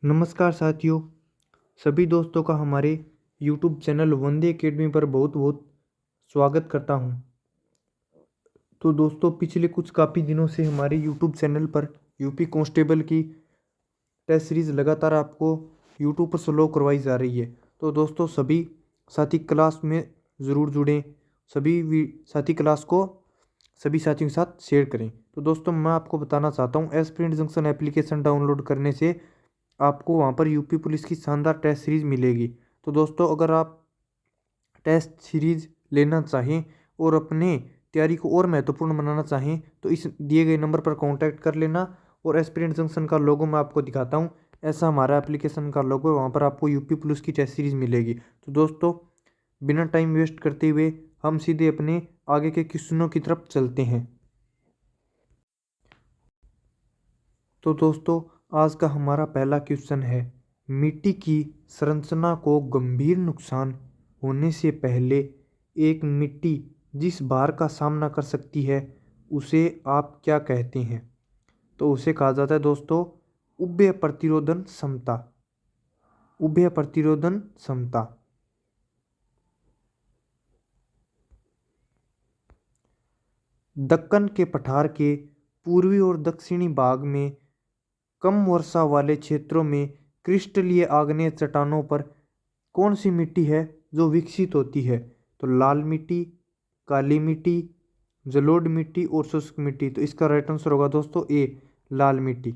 नमस्कार साथियों, सभी दोस्तों का हमारे YouTube चैनल वंदे एकेडमी पर बहुत बहुत स्वागत करता हूं। तो दोस्तों, पिछले कुछ काफ़ी दिनों से हमारे YouTube चैनल पर यूपी कांस्टेबल की टेस्ट सीरीज़ लगातार आपको YouTube पर स्लो करवाई जा रही है। तो दोस्तों, सभी साथी क्लास में ज़रूर जुड़ें, साथी क्लास को सभी साथियों के साथ शेयर करें। तो दोस्तों, मैं आपको बताना चाहता हूँ, एस्पिरेंट जंक्शन एप्लीकेशन डाउनलोड करने से आपको वहाँ पर यूपी पुलिस की शानदार टेस्ट सीरीज़ मिलेगी। तो दोस्तों, अगर आप टेस्ट सीरीज़ लेना चाहें और अपने तैयारी को और महत्वपूर्ण बनाना चाहें तो इस दिए गए नंबर पर कांटेक्ट कर लेना। और एस्पिरेंट जंक्शन का लोगो मैं आपको दिखाता हूँ, ऐसा हमारा एप्लीकेशन का लोगो है, वहाँ पर आपको यूपी पुलिस की टेस्ट सीरीज़ मिलेगी। तो दोस्तों, बिना टाइम वेस्ट करते हुए हम सीधे अपने आगे के क्वेश्चनों की तरफ चलते हैं। तो दोस्तों, आज का हमारा पहला क्वेश्चन है, मिट्टी की संरचना को गंभीर नुकसान होने से पहले एक मिट्टी जिस भार का सामना कर सकती है उसे आप क्या कहते हैं? तो उसे कहा जाता है दोस्तों उभय प्रतिरोधन क्षमता। उभय प्रतिरोधन क्षमता। दक्कन के पठार के पूर्वी और दक्षिणी भाग में कम वर्षा वाले क्षेत्रों में क्रिस्टलीय आग्नेय चट्टानों पर कौन सी मिट्टी है जो विकसित होती है? तो लाल मिट्टी, काली मिट्टी, जलोढ़ मिट्टी और शुष्क मिट्टी। तो इसका राइट आंसर होगा दोस्तों ए, लाल मिट्टी।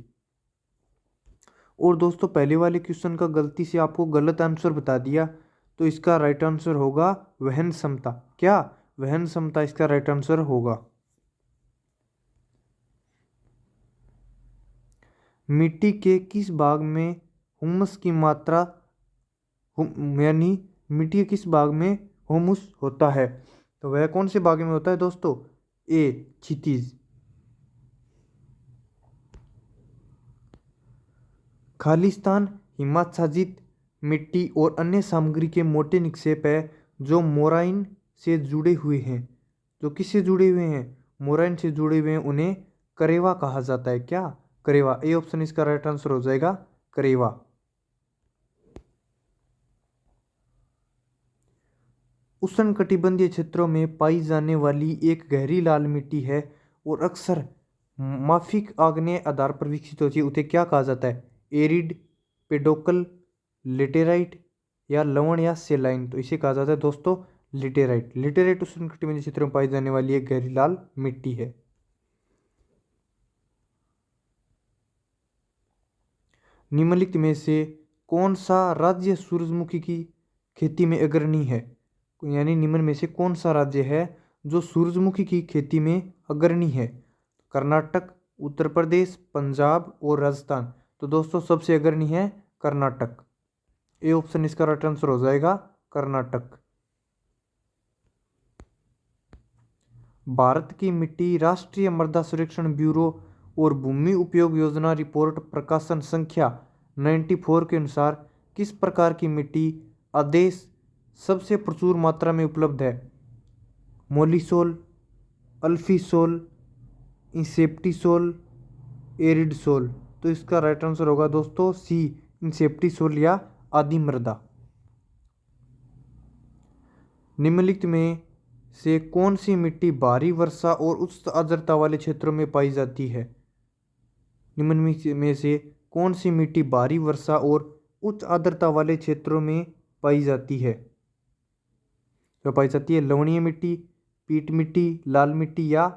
और दोस्तों, पहले वाले क्वेश्चन का गलती से आपको गलत आंसर बता दिया, तो इसका राइट आंसर होगा वहन क्षमता। क्या? वहन क्षमता इसका राइट आंसर होगा। मिट्टी के किस भाग में हुमस की मात्रा यानी मिट्टी के किस भाग में हुमस होता है? तो वह कौन से भाग में होता है दोस्तों? ए, क्षितिज। खालिस्तान हिमाच्छादित मिट्टी और अन्य सामग्री के मोटे निक्षेप है जो मोराइन से जुड़े हुए हैं। जो किससे जुड़े हुए हैं? मोराइन से जुड़े हुए हैं, उन्हें करेवा कहा जाता है। क्या? करेवा। ए ऑप्शन इसका राइट आंसर हो जाएगा, करेवा। उष्णकटिबंधीय क्षेत्रों में पाई जाने वाली एक गहरी लाल मिट्टी है और अक्सर माफिक आग्नेय आधार पर विकसित होती है, उसे क्या कहा जाता है? एरिड, पेडोकल, लेटेराइट या लवण या सेलाइन। तो इसे कहा जाता है दोस्तों लिटेराइट। लिटेराइट उष्णकटिबंधीय क्षेत्रों में पाई जाने वाली एक गहरी लाल मिट्टी है। निम्नलिखित में से कौन सा राज्य सूरजमुखी की खेती में अग्रणी है? यानी निम्न में से कौन सा राज्य है जो सूरजमुखी की खेती में अग्रणी है? कर्नाटक, उत्तर प्रदेश, पंजाब और राजस्थान। तो दोस्तों, सबसे अग्रणी है कर्नाटक। ए ऑप्शन इसका राइट आंसर हो जाएगा, कर्नाटक। भारत की मिट्टी राष्ट्रीय मृदा सर्वेक्षण ब्यूरो और भूमि उपयोग योजना रिपोर्ट प्रकाशन संख्या 94 के अनुसार किस प्रकार की मिट्टी आदेश सबसे प्रचुर मात्रा में उपलब्ध है? मोलिसोल, अल्फीसोल, इंसेप्टिसोल, एरिडसोल। तो इसका राइट आंसर होगा दोस्तों सी, इंसेप्टिसोल या आदि मृदा। निम्नलिखित में से कौन सी मिट्टी भारी वर्षा और उच्च आर्द्रता वाले क्षेत्रों में पाई जाती है? निम्नलिखित में से कौन सी मिट्टी भारी वर्षा और उच्च आर्द्रता वाले क्षेत्रों में पाई जाती है? जो पाई जाती है लवणीय मिट्टी, पीट मिट्टी, लाल मिट्टी या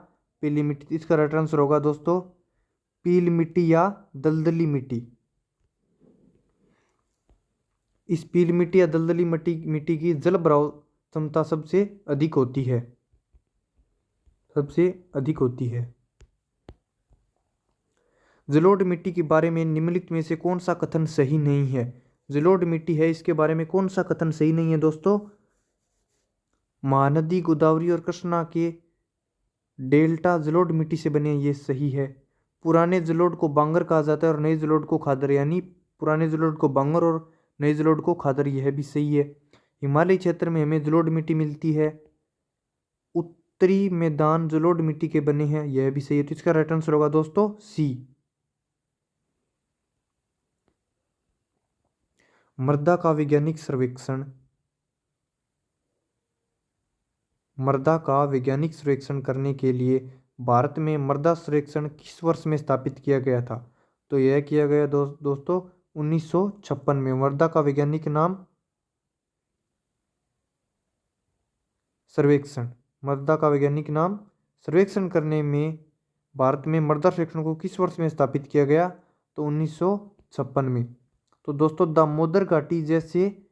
पीली मिट्टी। इसका राइट आंसर होगा दोस्तों पील मिट्टी या दलदली मिट्टी। इस पील मिट्टी या दलदली मिट्टी की जल भराव क्षमता सबसे अधिक होती है, सबसे अधिक होती है। जलोढ़ मिट्टी के बारे में निम्नलिखित में से कौन सा कथन सही नहीं है? जलोढ़ मिट्टी है, इसके बारे में कौन सा कथन सही नहीं है दोस्तों? महानदी, गोदावरी और कृष्णा के डेल्टा जलोढ़ मिट्टी से बने, ये सही है। पुराने जलोढ़ को बांगर कहा जाता है और नए जलोढ़ को खादर, यानी पुराने जलोढ़ को बांगर और नए जलोढ़ को खादर, यह भी सही है। हिमालय क्षेत्र में हमें जलोढ़ मिट्टी मिलती है। उत्तरी मैदान जलोढ़ मिट्टी के बने हैं, यह भी सही है। तो इसका राइट आंसर होगा दोस्तों सी। मृदा का वैज्ञानिक सर्वेक्षण, मृदा का वैज्ञानिक सर्वेक्षण करने के लिए भारत में मृदा सर्वेक्षण किस वर्ष में स्थापित किया गया था? तो यह किया गया दोस्तों 1956 में। मृदा का वैज्ञानिक नाम सर्वेक्षण, मृदा का वैज्ञानिक नाम सर्वेक्षण करने में भारत में मृदा सर्वेक्षण को किस वर्ष में स्थापित किया गया? तो 1956 में। तो दोस्तों दामोदर घाटी जैसे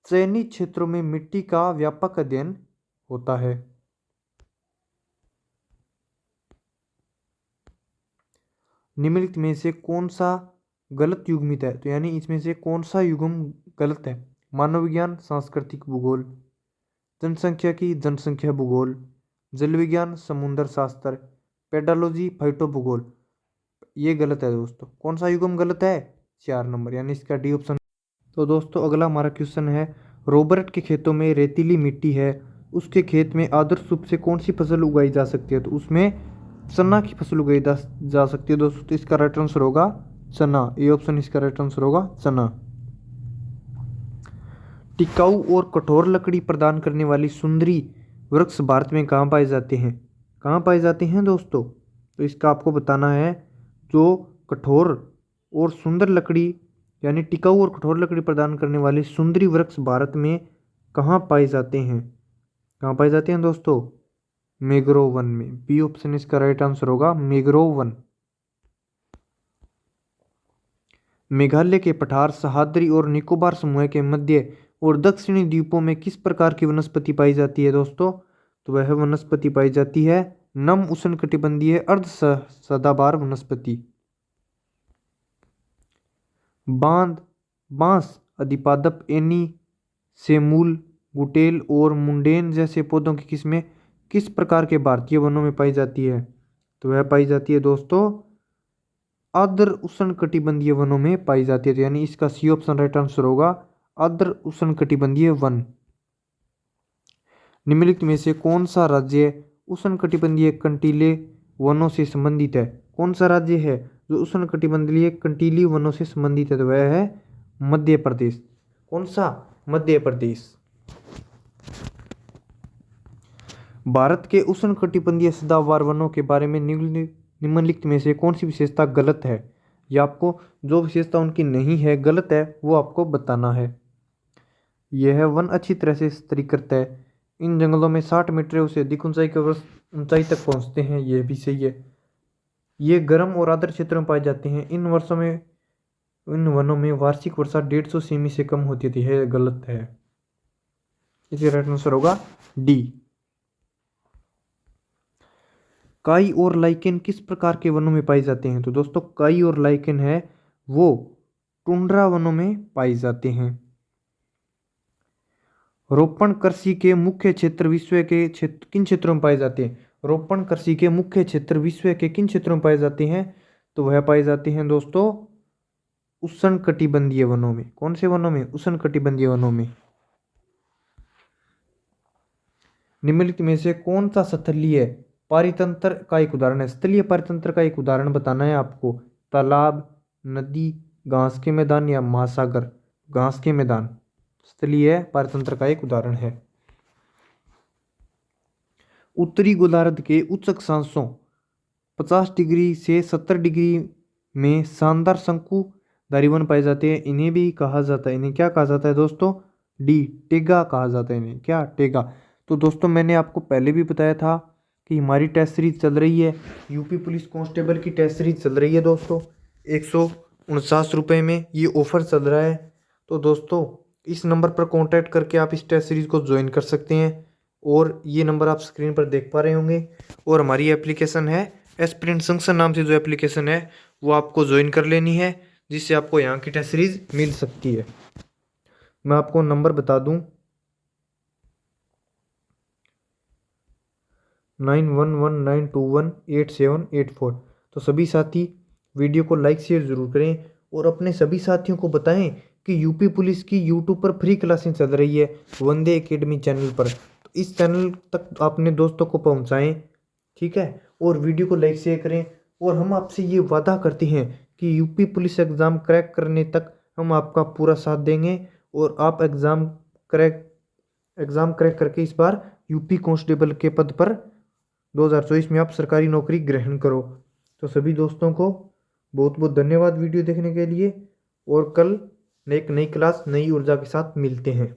चयनित क्षेत्रों में मिट्टी का व्यापक अध्ययन होता है। निम्नलिखित में से कौन सा गलत युग्मित है? तो यानी इसमें से कौन सा युग्म गलत है? मानव विज्ञान, सांस्कृतिक भूगोल, जनसंख्या की जनसंख्या भूगोल, जल विज्ञान, समुद्र शास्त्र, पेडालॉजी, फाइटो भूगोल। ये गलत है दोस्तों। कौन सा युग्म गलत है? 4 नंबर, यानी इसका डी ऑप्शन। तो दोस्तों अगला हमारा क्वेश्चन है, रॉबर्ट के खेतों में रेतीली मिट्टी है, उसके खेत में आदर्श रूप से कौन सी फसल उगाई जा सकती है? तो उसमें चना की फसल उगाई जा सकती है दोस्तों। तो इसका राइट आंसर होगा चना। ए ऑप्शन इसका राइट आंसर होगा चना। टिकाऊ और कठोर लकड़ी प्रदान करने वाली सुंदरी वृक्ष भारत में कहाँ पाए जाते हैं? कहाँ पाए जाते हैं दोस्तों? तो इसका आपको बताना है। जो कठोर और सुंदर लकड़ी यानी टिकाऊ और कठोर लकड़ी प्रदान करने वाले सुंदरी वृक्ष भारत में कहाँ पाए जाते हैं? कहाँ पाए जाते हैं दोस्तों? मैंग्रोव वन में। बी ऑप्शन इसका राइट आंसर होगा मैंग्रोव वन। मेघालय के पठार, सह्याद्री और निकोबार समूह के मध्य और दक्षिणी द्वीपों में किस प्रकार की वनस्पति पाई जाती है दोस्तों? तो वह वनस्पति पाई जाती है नम उष्णकटिबंधीय अर्ध सदाबहार वनस्पति। बांस, अधिपादप, एनी, सेमूल, गुटेल और मुंडेन जैसे पौधों की किस्में किस प्रकार के भारतीय वनों में पाई जाती है? तो वह पाई जाती है दोस्तों आर्द्र उष्णकटिबंधीय वनों में पाई जाती है। तो यानी इसका सी ऑप्शन राइट आंसर होगा आर्द्र उष्णकटिबंधीय वन। निम्नलिखित में से कौन सा राज्य उष्णकटिबंधीय कंटीले वनों से संबंधित है? कौन सा राज्य है जो उष्णकटिबंधीय कंटीली वनों से संबंधित है? तो वह है मध्य प्रदेश। कौन सा? मध्य प्रदेश। भारत के उष्णकटिबंधीय सदाबहार वनों के बारे में निम्नलिखित में से कौन सी विशेषता गलत है? या आपको जो विशेषता उनकी नहीं है, गलत है, वो आपको बताना है। यह वन अच्छी तरह से स्तरीकृत है। इन जंगलों में 60 मीटर से अधिक ऊंचाई तक पहुंचते हैं। यह भी सही है। ये गर्म और आर्द्र क्षेत्रों में पाए जाते हैं। इन वनों में वार्षिक वर्षा 150 सेमी से कम होती थी। यह गलत है। इसका राइट आंसर होगा डी। काई और लाइकेन किस प्रकार के वनों में पाए जाते हैं? तो दोस्तों काई और लाइकेन है वो टुंड्रा वनों में पाए जाते हैं। रोपण कृषि के मुख्य क्षेत्र विश्व के किन क्षेत्रों में पाए जाते हैं? रोपण कृषि के मुख्य क्षेत्र विश्व के किन क्षेत्रों में पाए जाते हैं? तो वह पाए जाते हैं दोस्तों उष्णकटिबंधीय वनों में। कौन से वनों में? उष्णकटिबंधीय वनों में। निम्नलिखित में से कौन सा स्थलीय पारितंत्र का एक उदाहरण है? स्थलीय पारितंत्र का एक उदाहरण बताना है आपको। तालाब, नदी, घास के मैदान या महासागर। घास के मैदान स्थलीय पारितंत्र का एक उदाहरण है। उत्तरी गोलार्ध के उच्च अक्षांशों 50 डिग्री से 70 डिग्री में शानदार शंकुधारी वन पाए जाते हैं। इन्हें भी कहा जाता है, इन्हें क्या कहा जाता है दोस्तों? डी, टेगा कहा जाता है इन्हें। क्या? टेगा। तो दोस्तों मैंने आपको पहले भी बताया था कि हमारी टेस्ट सीरीज चल रही है, यूपी पुलिस कांस्टेबल की टेस्ट सीरीज चल रही है दोस्तों। 149 रुपये में ये ऑफर चल रहा है। तो दोस्तों इस नंबर पर कांटेक्ट करके आप इस टेस्ट सीरीज को ज्वाइन कर सकते हैं। और ये नंबर आप स्क्रीन पर देख पा रहे होंगे। और हमारी एप्लीकेशन है एस्पिरेंट जंक्शन नाम से, जो एप्लीकेशन है वो आपको ज्वाइन कर लेनी है, जिससे आपको यहाँ की टेस्ट सीरीज मिल सकती है। मैं आपको नंबर बता दूं 9119218784। तो सभी साथी वीडियो को लाइक शेयर ज़रूर करें और अपने सभी साथियों को बताएं कि यूपी पुलिस की यूट्यूब पर फ्री क्लासें चल रही है वंदे एकेडमी चैनल पर। तो इस चैनल तक अपने दोस्तों को पहुंचाएं, ठीक है, और वीडियो को लाइक शेयर करें। और हम आपसे ये वादा करते हैं कि यूपी पुलिस एग्ज़ाम क्रैक करने तक हम आपका पूरा साथ देंगे और आप एग्ज़ाम क्रैक करके इस बार यूपी कांस्टेबल के पद पर 2024 में आप सरकारी नौकरी ग्रहण करो। तो सभी दोस्तों को बहुत बहुत धन्यवाद वीडियो देखने के लिए, और कल एक नई क्लास नई ऊर्जा के साथ मिलते हैं।